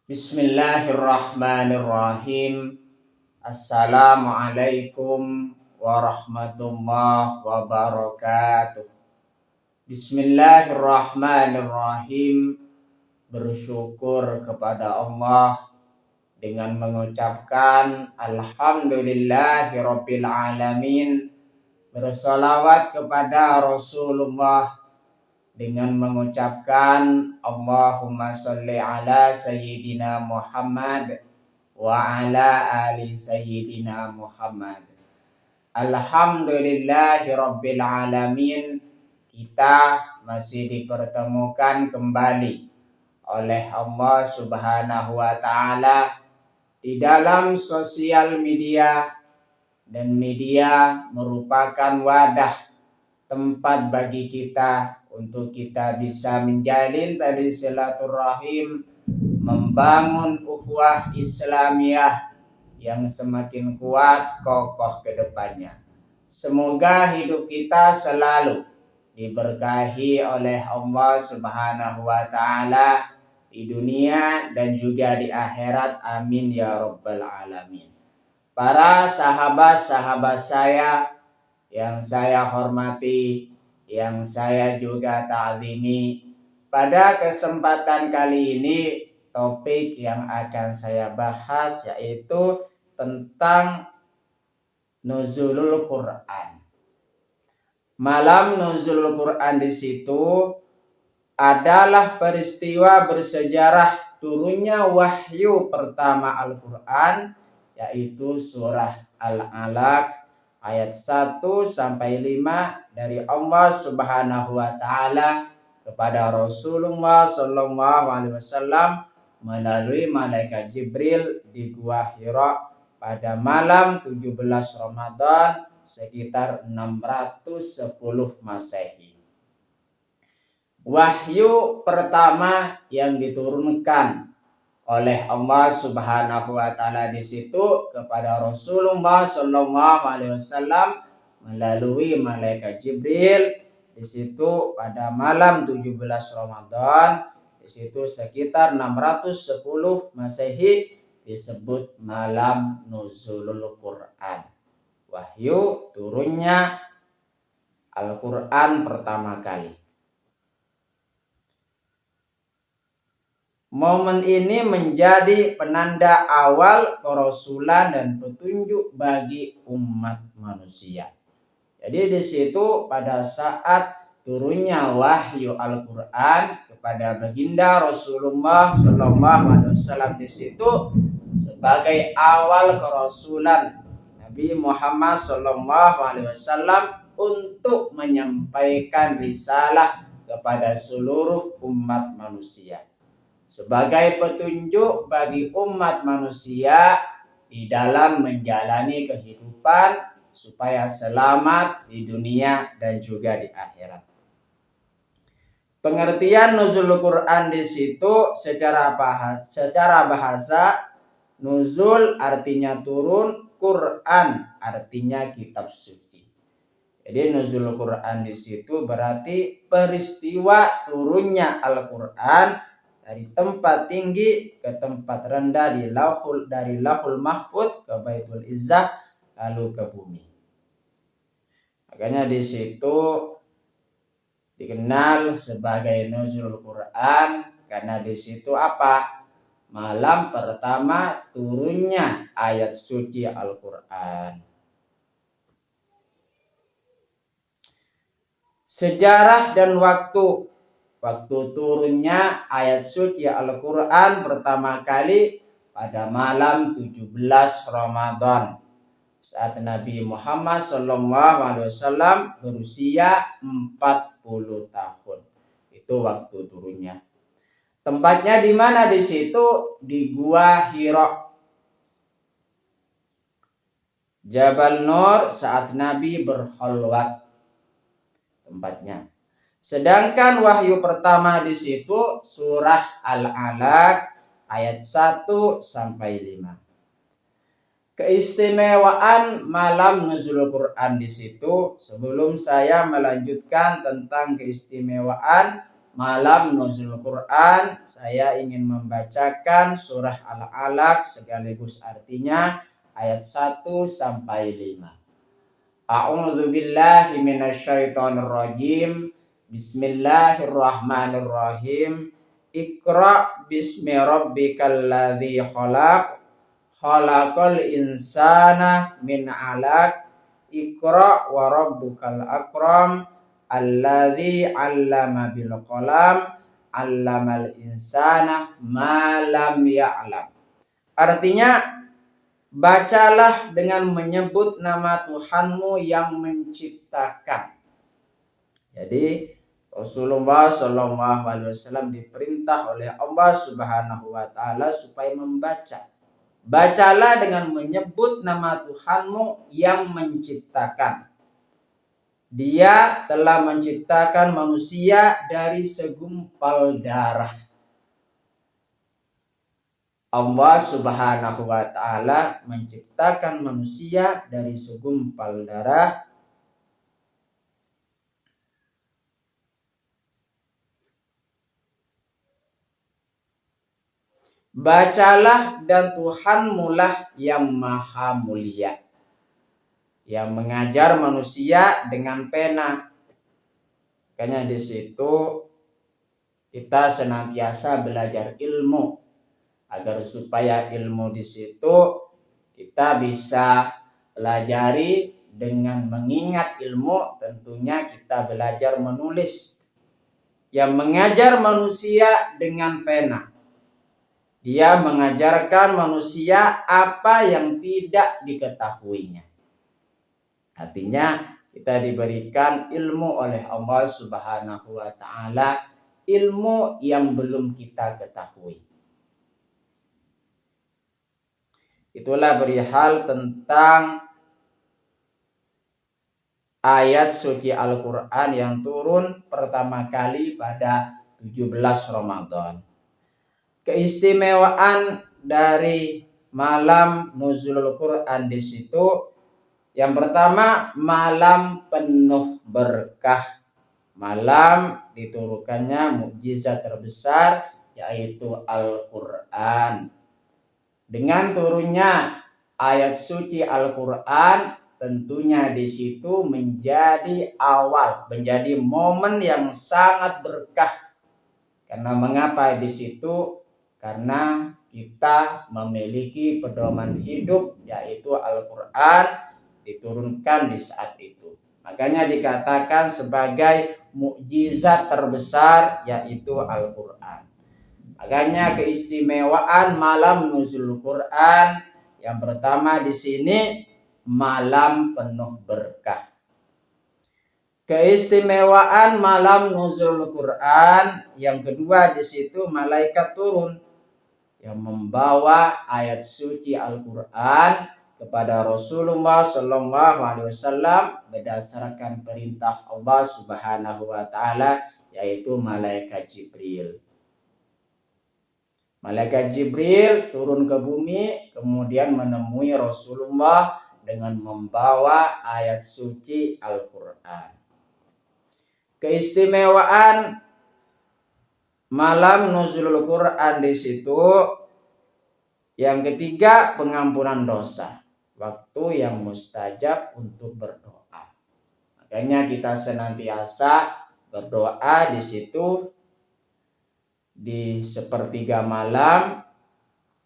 Bismillahirrahmanirrahim. Assalamualaikum warahmatullahi wabarakatuh. Bismillahirrahmanirrahim. Bersyukur kepada Allah dengan mengucapkan Alhamdulillahirabbil alamin. Bersolawat kepada Rasulullah dengan mengucapkan Allahumma sholli ala Sayyidina Muhammad wa ala ali Sayyidina Muhammad. Alhamdulillahi Rabbil Alamin. Kita masih dipertemukan kembali oleh Allah Subhanahu wa Ta'ala di dalam sosial media, dan media merupakan wadah tempat bagi kita untuk kita bisa menjalin tali silaturahim, membangun ukhuwah Islamiyah yang semakin kuat kokoh ke depannya. Semoga hidup kita selalu diberkahi oleh Allah Subhanahu wa Ta'ala di dunia dan juga di akhirat. Amin ya rabbal alamin. Para sahabat-sahabat saya yang saya hormati, yang saya juga ta'zimi, pada kesempatan kali ini topik yang akan saya bahas yaitu tentang nuzulul Quran. Malam nuzulul Quran di situ adalah peristiwa bersejarah turunnya wahyu pertama Al-Quran, yaitu surah Al-Alaq ayat 1 sampai 5 dari Allah Subhanahu wa Ta'ala kepada Rasulullah sallallahu alaihi wasallam melalui malaikat Jibril di Gua Hira pada malam 17 Ramadan sekitar 610 Masehi. Wahyu pertama yang diturunkan oleh Allah Subhanahu wa Ta'ala di situ kepada Rasulullah sallallahu alaihi wasallam melalui malaikat Jibril di situ pada malam 17 Ramadan, di situ sekitar 610 Masehi, disebut malam nuzulul Quran. Wahyu turunnya Al-Quran pertama kali. Momen ini menjadi penanda awal kerasulan dan petunjuk bagi umat manusia. Jadi di situ pada saat turunnya wahyu Al-Quran kepada baginda Rasulullah sallallahu alaihi wasallam di situ sebagai awal kerasulan Nabi Muhammad sallallahu alaihi wasallam untuk menyampaikan risalah kepada seluruh umat manusia, sebagai petunjuk bagi umat manusia di dalam menjalani kehidupan supaya selamat di dunia dan juga di akhirat. Pengertian nuzul Quran di situ secara bahasa nuzul artinya turun, Quran artinya kitab suci. Jadi nuzul Quran di situ berarti peristiwa turunnya Al-Quran dari tempat tinggi ke tempat rendah dari Lauhul Mahfuz ke Baitul Izzah lalu ke bumi. Makanya di situ dikenal sebagai nuzul Quran karena di situ apa? Malam pertama turunnya ayat suci Al-Quran. Sejarah dan waktu turunnya ayat suci Al-Quran pertama kali pada malam 17 Ramadan saat Nabi Muhammad SAW berusia 40 tahun. Itu waktu turunnya. Tempatnya di mana di situ? Di Gua Hira, Jabal Nur saat Nabi berkhalwat tempatnya. Sedangkan wahyu pertama di situ surah Al-Alaq ayat 1 sampai 5. Keistimewaan malam nuzul Quran di situ, sebelum saya melanjutkan tentang keistimewaan malam nuzul Quran, saya ingin membacakan surah Al-Alaq sekaligus artinya ayat 1 sampai 5. A'udzu billahi minasyaitonir rajim. Bismillahirrahmanirrahim. Iqra bismi rabbikal ladzi khalaq. Khalaqal insana min 'alaq. Iqra wa rabbukal akram. Alladzi 'allama bil qalam. 'Allamal insana ma lam ya'lam. Artinya, bacalah dengan menyebut nama Tuhanmu yang menciptakan. Jadi Rasulullah SAW diperintah oleh Allah Subhanahu wa Ta'ala supaya membaca. Bacalah dengan menyebut nama Tuhanmu yang menciptakan. Dia telah menciptakan manusia dari segumpal darah. Allah Subhanahu wa Ta'ala menciptakan manusia dari segumpal darah. Bacalah dan Tuhanmu lah yang maha mulia, yang mengajar manusia dengan pena. Makanya di situ kita senantiasa belajar ilmu agar supaya ilmu di situ kita bisa pelajari dengan mengingat ilmu. Tentunya kita belajar menulis, yang mengajar manusia dengan pena. Dia mengajarkan manusia apa yang tidak diketahuinya. Artinya kita diberikan ilmu oleh Allah Subhanahu wa Ta'ala, ilmu yang belum kita ketahui. Itulah perihal tentang ayat suci Al-Quran yang turun pertama kali pada 17 Ramadan. Keistimewaan dari malam nuzulul Quran di situ, yang pertama, malam penuh berkah. Malam diturunkannya mukjizat terbesar, yaitu Al-Quran. Dengan turunnya ayat suci Al-Quran, tentunya di situ menjadi awal, menjadi momen yang sangat berkah. Karena mengapa di situ? Karena kita memiliki pedoman hidup, yaitu Al-Quran, diturunkan di saat itu. Makanya dikatakan sebagai mukjizat terbesar, yaitu Al-Quran. Makanya keistimewaan malam nuzul Quran yang pertama di sini, malam penuh berkah. Keistimewaan malam nuzul Quran yang kedua di situ, malaikat turun yang membawa ayat suci Al-Quran kepada Rasulullah SAW berdasarkan perintah Allah Subhanahu wa Ta'ala, yaitu malaikat Jibril. Malaikat Jibril turun ke bumi kemudian menemui Rasulullah dengan membawa ayat suci Al-Quran. Keistimewaan malam nuzulul Quran di situ yang ketiga, pengampunan dosa, waktu yang mustajab untuk berdoa. Makanya kita senantiasa berdoa di situ di sepertiga malam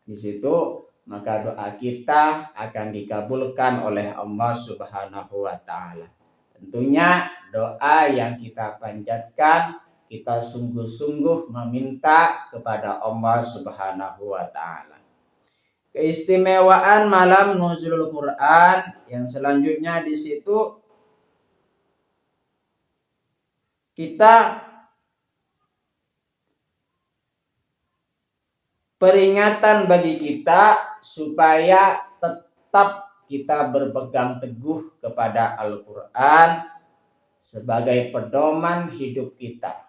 di situ, maka doa kita akan dikabulkan oleh Allah Subhanahu wa Ta'ala. Tentunya doa yang kita panjatkan, kita sungguh-sungguh meminta kepada Allah Subhanahu wa Ta'ala. Keistimewaan malam nuzulul Quran yang selanjutnya di situ, kita peringatan bagi kita supaya tetap kita berpegang teguh kepada Al-Quran sebagai pedoman hidup kita.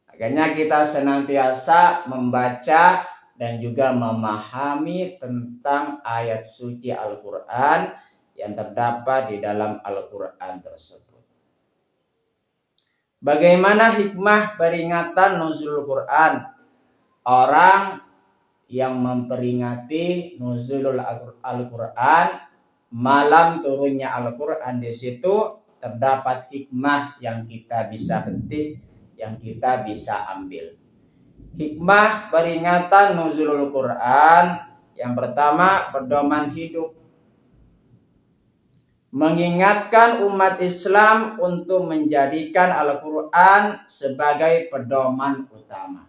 Makanya kita senantiasa membaca dan juga memahami tentang ayat suci Al-Quran yang terdapat di dalam Al-Quran tersebut. Bagaimana hikmah peringatan nuzul Quran? Orang yang memperingati nuzulul Al-Quran, malam turunnya Al-Quran, di situ terdapat hikmah yang kita bisa petik, yang kita bisa ambil. Hikmah peringatan nuzulul Quran, yang pertama, pedoman hidup. Mengingatkan umat Islam untuk menjadikan Al-Quran sebagai pedoman utama.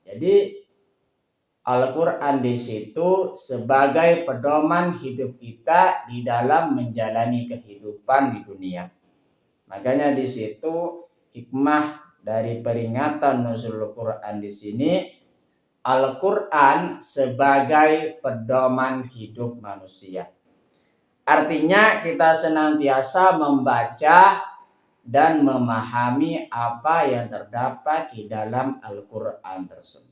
Jadi Al-Quran di situ sebagai pedoman hidup kita di dalam menjalani kehidupan di dunia. Makanya di situ hikmah dari peringatan nuzulul Quran di sini, Al-Quran sebagai pedoman hidup manusia. Artinya kita senantiasa membaca dan memahami apa yang terdapat di dalam Al-Quran tersebut.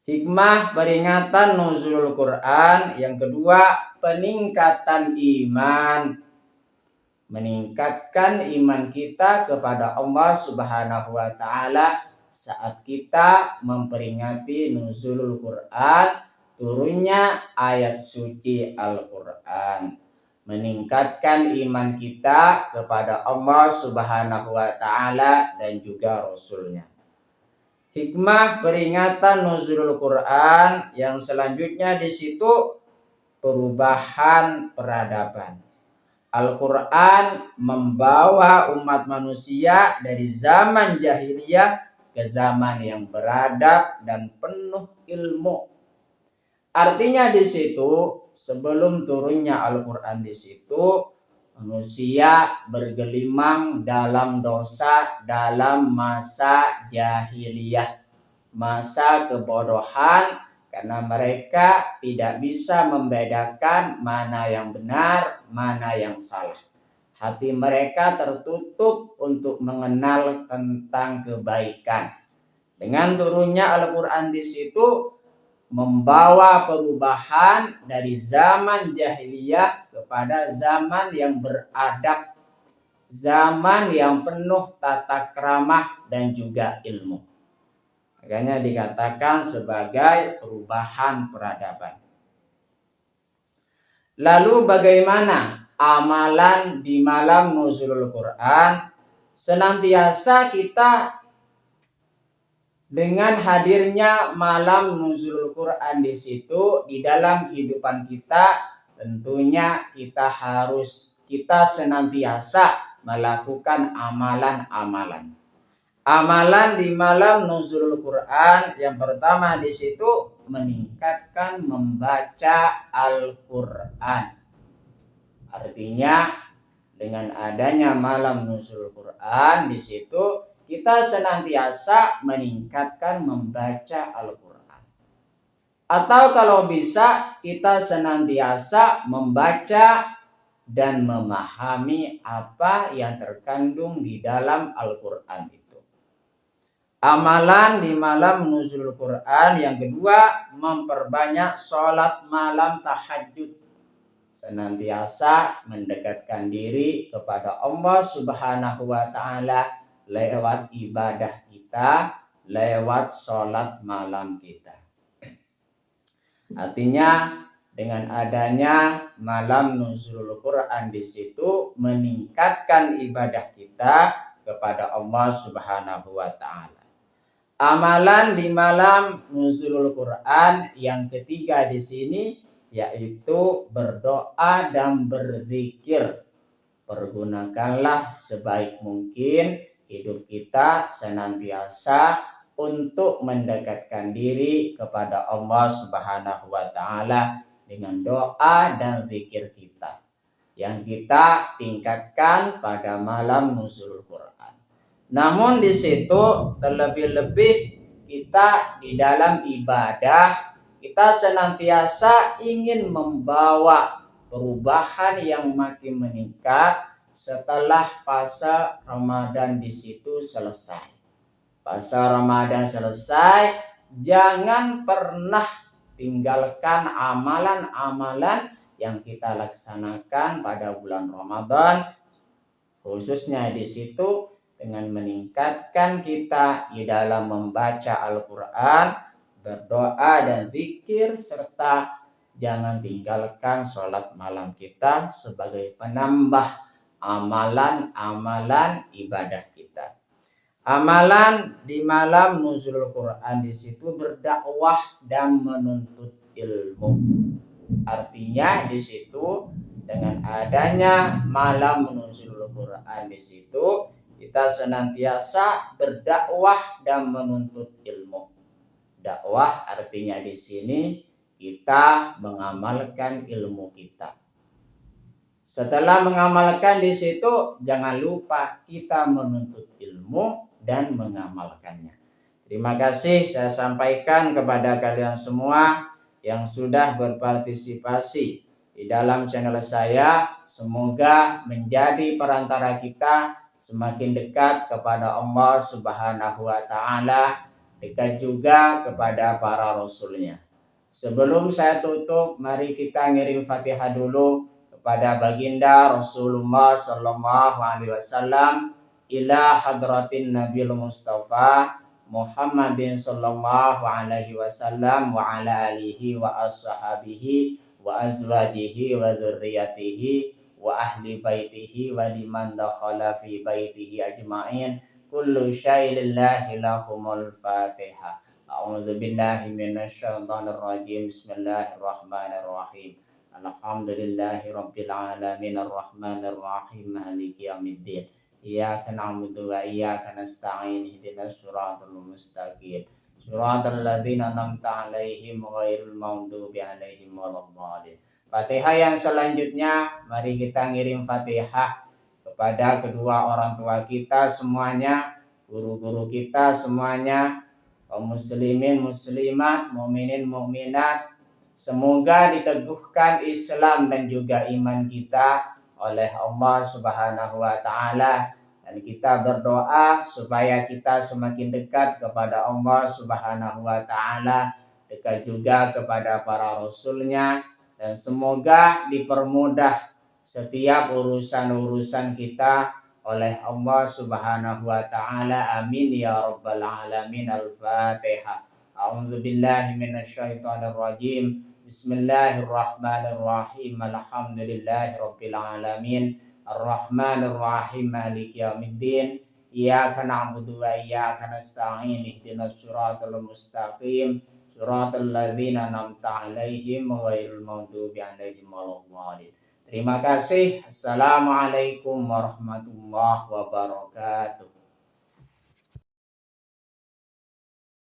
Hikmah peringatan nuzulul Quran yang kedua, peningkatan iman. Meningkatkan iman kita kepada Allah Subhanahu wa Ta'ala saat kita memperingati nuzulul Quran, turunnya ayat suci Al-Quran. Meningkatkan iman kita kepada Allah Subhanahu wa Ta'ala dan juga Rasulnya. Hikmah peringatan nuzulul Quran yang selanjutnya di situ, perubahan peradaban. Al-Quran membawa umat manusia dari zaman jahiliyah ke zaman yang beradab dan penuh ilmu. Artinya di situ sebelum turunnya Al-Quran di situ, manusia bergelimang dalam dosa dalam masa jahiliyah, masa kebodohan, karena mereka tidak bisa membedakan mana yang benar, mana yang salah. Hati mereka tertutup untuk mengenal tentang kebaikan. Dengan turunnya Al-Quran di situ membawa perubahan dari zaman jahiliyah kepada zaman yang beradab, zaman yang penuh tata krama dan juga ilmu. Makanya dikatakan sebagai perubahan peradaban. Lalu bagaimana amalan di malam nuzulul Quran? Senantiasa kita dengan hadirnya malam nuzulul Quran di situ di dalam kehidupan kita, tentunya kita senantiasa melakukan amalan-amalan. Amalan di malam nuzulul Quran yang pertama di situ meningkatkan membaca Al-Quran. Artinya dengan adanya malam nuzulul Quran di situ kita senantiasa meningkatkan membaca Al-Quran. Atau kalau bisa kita senantiasa membaca dan memahami apa yang terkandung di dalam Al-Quran itu. Amalan di malam nuzulul Quran yang kedua, memperbanyak sholat malam tahajud. Senantiasa mendekatkan diri kepada Allah Subhanahu wa Ta'ala lewat ibadah kita, lewat sholat malam kita. Artinya dengan adanya malam nuzulul Quran di situ meningkatkan ibadah kita kepada Allah Subhanahu wa Ta'ala. Amalan di malam nuzulul Quran yang ketiga di sini yaitu berdoa dan berzikir. Pergunakanlah sebaik mungkin hidup kita senantiasa untuk mendekatkan diri kepada Allah Subhanahu wa Ta'ala dengan doa dan zikir kita yang kita tingkatkan pada malam nuzulul Quran. Namun di situ terlebih-lebih kita di dalam ibadah, kita senantiasa ingin membawa perubahan yang makin meningkat setelah fase Ramadan di situ selesai. Fase Ramadan selesai, jangan pernah tinggalkan amalan-amalan yang kita laksanakan pada bulan Ramadan khususnya di situ dengan meningkatkan kita di dalam membaca Al-Quran, berdoa dan zikir, serta jangan tinggalkan sholat malam kita sebagai penambah amalan-amalan ibadah kita. Amalan di malam nuzul Quran di situ berdakwah dan menuntut ilmu. Artinya di situ dengan adanya malam nuzul Quran di situ kita senantiasa berdakwah dan menuntut ilmu. Dakwah artinya di sini kita mengamalkan ilmu kita. Setelah mengamalkan di situ, jangan lupa kita menuntut ilmu dan mengamalkannya. Terima kasih saya sampaikan kepada kalian semua yang sudah berpartisipasi di dalam channel saya. Semoga menjadi perantara kita semakin dekat kepada Allah Subhanahu wa Ta'ala, dekat juga kepada para rasulnya. Sebelum saya tutup, mari kita ngirim Fatihah dulu kepada baginda Rasulullah sallallahu alaihi wasallam, ila hadratin Nabil Mustafa Muhammadin sallallahu alaihi wasallam wa ala alihi wa ashabihi wa azwajihi wa dzurriyyatihi wa ahli baitihi wa liman dakhala fi baitihi ajma'in. Kullu syai'in lillahi lahumul Fatihah. A'udzu billahi minasyaitonir rajim. Bismillahirrahmanirrahim. Alhamdulillahi rabbil alamin arrahmanir rahim maliki yaumiddin. Iyyaka na'budu wa iyyaka nasta'in ihdinas siratal mustaqim. Siratal ladzina an'amta 'alaihim ghairil maghdubi 'alaihim waladdallin. Fatihah yang selanjutnya mari kita ngirim Fatihah kepada kedua orang tua kita semuanya, guru-guru kita semuanya, kaum muslimin muslimat, mukminin mukminat. Semoga diteguhkan Islam dan juga iman kita oleh Allah Subhanahu wa Ta'ala, dan kita berdoa supaya kita semakin dekat kepada Allah Subhanahu wa Ta'ala, dekat juga kepada para rasulnya, dan semoga dipermudah setiap urusan-urusan kita oleh Allah Subhanahu wa Ta'ala. Amin ya rabbal alamin. Al-Fatihah. A'udzu billahi minasyaitonir rajim. Bismillahirrahmanirrahim. Alhamdulillahi rabbil alamin. Arrahmanir rahim. Maliki yaumiddin. Iyyaka na'budu wa iyyaka nasta'in. Ihdinas siratal mustaqim. Siratal ladzina an'amta 'alaihim ghairil maghdubi 'alaihim waladdallin. Terima kasih. Assalamualaikum warahmatullahi wabarakatuh.